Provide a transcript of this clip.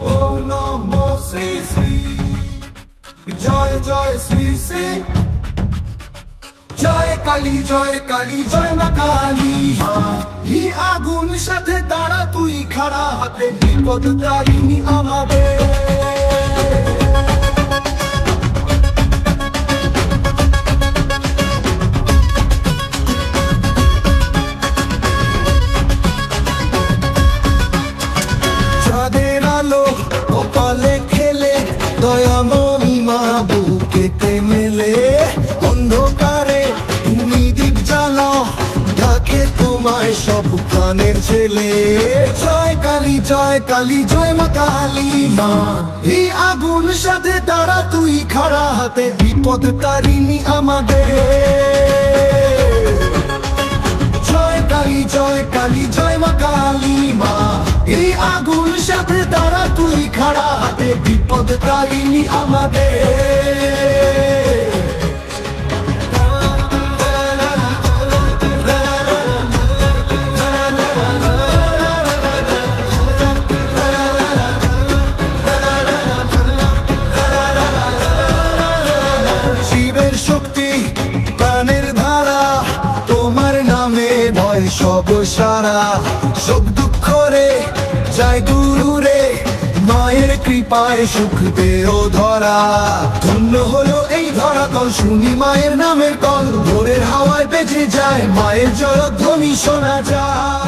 Om Namo Sri Sri Joy Joy Sri Sri জয় কালী জয় মা কালী ই আগুন সাথে দাঁড়া তুই খাড়া হাতে বিপদ তারিণী আমাদের চাঁদের আলো কপালে খেলে দয়াময়ী মা বুকেতে মেলে অন্ধকারে তুমি দীপ জ্বালাও ডাকে তোমায় সব প্রাণের ছেলে জয় কালী জয় মা কালী মা এই আগুন সাথে দাঁড়া তুই খাড়া হাতে বিপদ তারিণী আমাদের জয় কালী জয় মা কালী মা এই আগুন সাথে দাঁড়া তুই খাড়া হাতে বিপদ তারিণী আমাদের শিবের শক্তি প্রাণের ধারা তোমার নামে ভয় সব সারা সব দুঃখ রে যায় দূরে মায়ের কৃপায় সুখ দেও ধরা ধন্য হলো এই ধরাতল শুনি মায়ের নামের কল ভোরের হাওয়ায় বেজে যায় মায়ের জয়ধ্বনি শোনা যায়।